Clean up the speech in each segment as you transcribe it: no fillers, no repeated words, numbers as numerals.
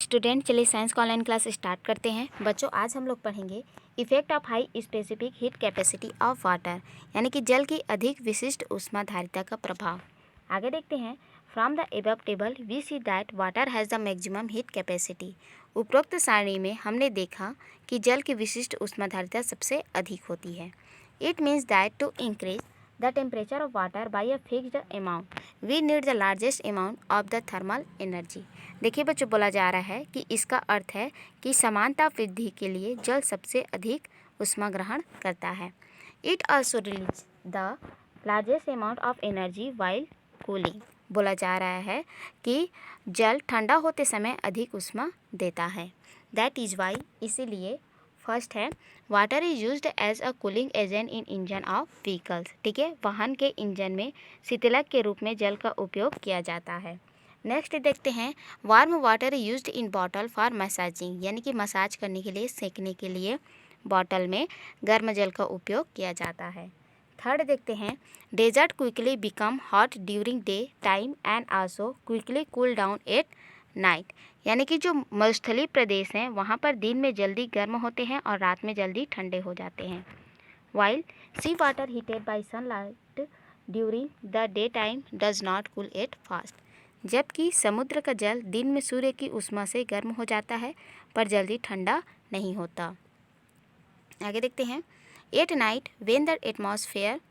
Student, चलिए science का online class start करते हैं। बच्चों, आज हम लोग पढ़ेंगे effect of high specific heat capacity of water, यानी कि जल की अधिक विशिष्ट ऊष्माधारिता का प्रभाव। आगे देखते हैं। From the above table we see that water has the maximum heat capacity. उपरोक्त सारणी में हमने देखा कि जल की विशिष्ट ऊष्माधारिता सबसे अधिक होती है। It means that to increase the temperature of water by a fixed amount we need the largest amount of the thermal energy। देखिए बच्चों, बोला जा रहा है कि इसका अर्थ है कि समान ताप वृद्धि के लिए जल सबसे अधिक ऊष्मा ग्रहण करता है। It also release the largest amount of energy while cooling। बोला जा रहा है कि जल ठंडा होते समय अधिक ऊष्मा देता है। दैट इज वाई, इसीलिए फर्स्ट है water is used as a cooling agent in engine of vehicles. ठीक है, वाहन के इंजन में शीतलक के रूप में जल का उपयोग किया जाता है। नेक्स्ट देखते हैं। Warm water is used in bottle for massaging, यानी कि मसाज करने के लिए, सेकने के लिए बॉटल में गर्म जल का उपयोग किया जाता है। थर्ड देखते हैं। Desert quickly become hot during day time and also quickly cool down at night, यानी कि जो मरुस्थलीय प्रदेश हैं वहाँ पर दिन में जल्दी गर्म होते हैं और रात में जल्दी ठंडे हो जाते हैं। While sea water heated by sunlight during the day time does not cool it fast, जबकि समुद्र का जल दिन में सूर्य की ऊष्मा से गर्म हो जाता है पर जल्दी ठंडा नहीं होता। आगे देखते हैं। At night when the atmosphere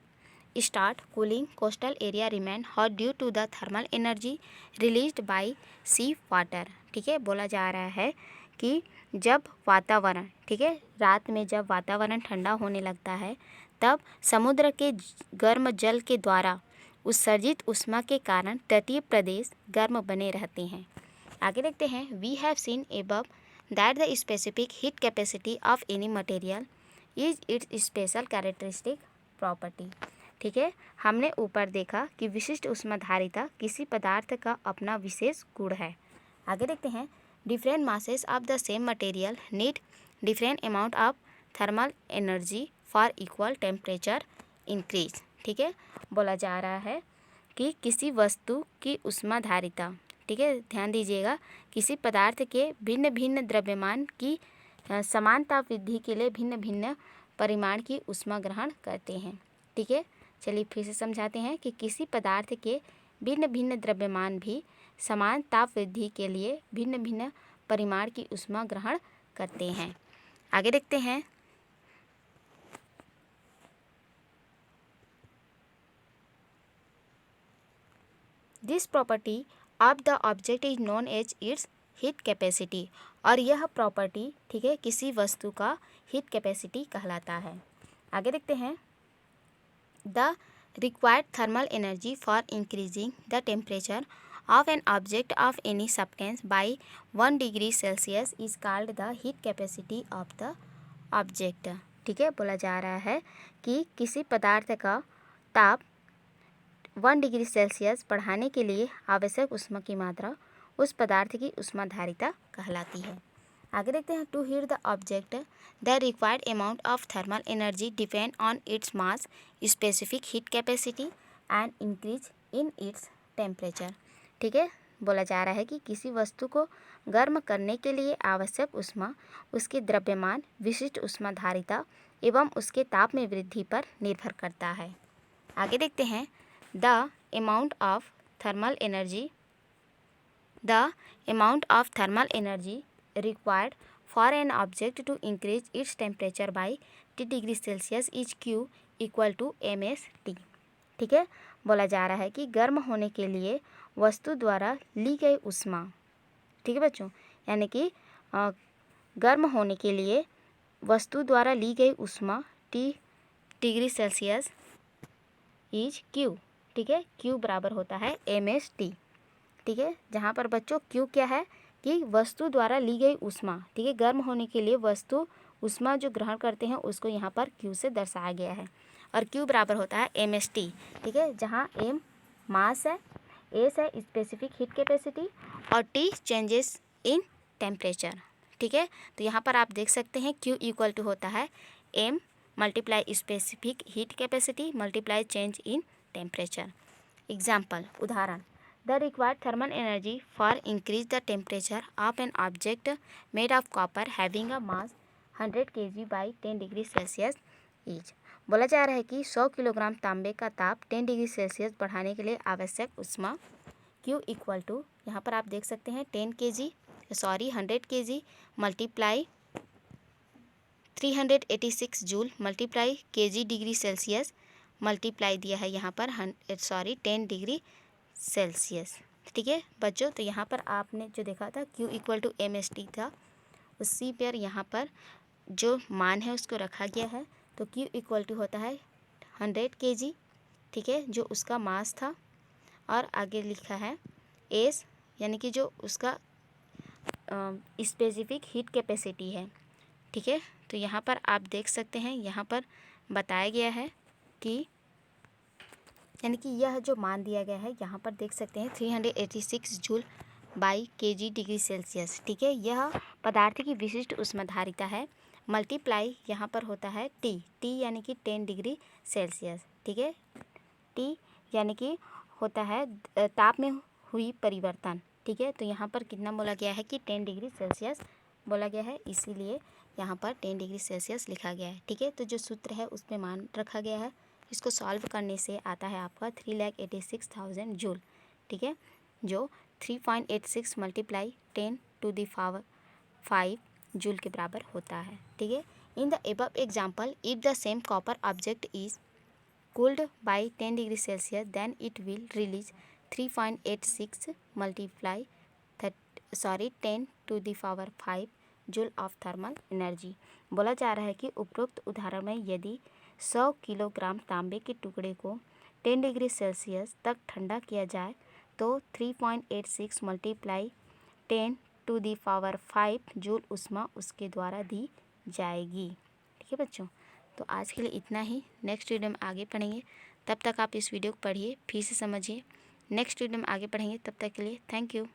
start cooling coastal area remain hot due to the thermal energy released by sea water. ठीक है, बोला जा रहा है कि जब वातावरण, ठीक है, रात में जब वातावरण ठंडा होने लगता है तब समुद्र के गर्म जल के द्वारा उत्सर्जित ऊष्मा के कारण तटीय प्रदेश गर्म बने रहते हैं। आगे देखते हैं। We have seen above that the specific heat capacity of any material is its special characteristic property. ठीक है, हमने ऊपर देखा कि विशिष्ट ऊष्माधारिता किसी पदार्थ का अपना विशेष गुण है। आगे देखते हैं। Different masses of the same material need different amount of thermal energy for equal temperature increase. ठीक है, बोला जा रहा है कि किसी वस्तु की ऊष्माधारिता, ठीक है, ध्यान दीजिएगा, किसी पदार्थ के भिन्न भिन्न द्रव्यमान की समान ताप वृद्धि के लिए भिन्न भिन्न परिमाण की ऊष्मा ग्रहण करते हैं। ठीक है, चलिए फिर से समझाते हैं कि किसी पदार्थ के भिन्न भिन्न द्रव्यमान भी समान ताप वृद्धि के लिए भिन्न भिन्न परिमाण की ऊष्मा ग्रहण करते हैं। आगे देखते हैं। This property of the object is known as its heat capacity, और यह प्रॉपर्टी, ठीक है, किसी वस्तु का हीट कैपेसिटी कहलाता है। आगे देखते हैं। The required thermal energy for increasing the temperature of an object of any substance by 1 degree Celsius is called the heat capacity of the object। ठीक है, बोला जा रहा है कि किसी पदार्थ का ताप 1 डिग्री सेल्सियस बढ़ाने के लिए आवश्यक ऊष्मा की मात्रा उस पदार्थ की ऊष्माधारिता कहलाती है। आगे देखते हैं। To heat the object the required amount of thermal energy depend on its mass specific heat capacity and increase in its temperature. ठीक है, बोला जा रहा है कि किसी वस्तु को गर्म करने के लिए आवश्यक ऊष्मा उसके द्रव्यमान, विशिष्ट ऊष्माधारिता एवं उसके ताप में वृद्धि पर निर्भर करता है। आगे देखते हैं। The amount of thermal energy required for an object to increase its temperature by T degree Celsius is Q equal to mst। ठीक है, बोला जा रहा है कि गर्म होने के लिए वस्तु द्वारा ली गई ऊष्मा, ठीक है बच्चों, यानी कि गर्म होने के लिए वस्तु द्वारा ली गई ऊष्मा T degree Celsius is Q। ठीक है, Q बराबर होता है mst। ठीक है, जहाँ पर बच्चों Q क्या है कि वस्तु द्वारा ली गई ऊष्मा, ठीक है, गर्म होने के लिए वस्तु ऊष्मा जो ग्रहण करते हैं उसको यहाँ पर Q से दर्शाया गया है, और Q बराबर होता है mst। ठीक है, जहाँ m मास है, s है स्पेसिफिक हीट कैपेसिटी, और T चेंजेस इन टेम्परेचर। ठीक है, तो यहाँ पर आप देख सकते हैं Q इक्वल टू होता है m multiply specific heat capacity multiply change in temperature. Example, उदाहरण। The required thermal energy for increase the temperature of an object made of copper having a mass 100 kg by 10 degree Celsius is. बोला जा रहा है कि 100 kilogram तांबे का ताप 10 degree Celsius बढ़ाने के लिए आवश्यक ऊष्मा Q इक्वल टू, यहाँ पर आप देख सकते हैं 100 kg multiply 386 joule multiply kg degree Celsius multiply दिया है यहाँ पर 10 डिग्री सेल्सियस। ठीक है बच्चों, तो यहाँ पर आपने जो देखा था Q इक्वल टू MST था, उसी पर यहाँ पर जो मान है उसको रखा गया है। तो Q इक्वल टू होता है 100 kg, ठीक है, जो उसका मास था, और आगे लिखा है एस यानी कि जो उसका स्पेसिफिक हीट कैपेसिटी है। ठीक है, तो यहाँ पर आप देख सकते हैं, यहाँ पर बताया गया है कि यानी कि यह जो मान दिया गया है यहाँ पर देख सकते हैं 386 joule by kg degree Celsius. ठीक है, यह पदार्थ की विशिष्ट ऊष्माधारिता है। मल्टीप्लाई यहाँ पर होता है टी यानी कि 10 डिग्री सेल्सियस। ठीक है, टी यानी कि होता है ताप में हुई परिवर्तन। ठीक है, तो यहाँ पर कितना बोला गया है कि 10 डिग्री सेल्सियस बोला गया है, इसीलिए यहाँ पर 10 डिग्री सेल्सियस लिखा गया है। ठीक है, तो जो सूत्र है उसमें मान रखा गया है, इसको सॉल्व करने से आता है आपका 3,86,000 जूल। ठीक है, जो 3.86 multiply 10 to the power 5 joule के बराबर होता है। ठीक है, in the above example if the same copper object is cooled by 10 degree Celsius, then it will release 3.86 multiply 10 to the power 5 joule of thermal energy. बोला जा रहा है कि उपरोक्त उदाहरण में यदि 100 किलोग्राम तांबे के टुकड़े को 10 डिग्री सेल्सियस तक ठंडा किया जाए तो 3.86 multiply 10 to the power 5 joule ऊष्मा उसके द्वारा दी जाएगी। ठीक है बच्चों, तो आज के लिए इतना ही। नेक्स्ट वीडियो में आगे पढ़ेंगे, तब तक आप इस वीडियो को पढ़िए, फिर से समझिए। नेक्स्ट वीडियो में आगे पढ़ेंगे, तब तक के लिए थैंक यू।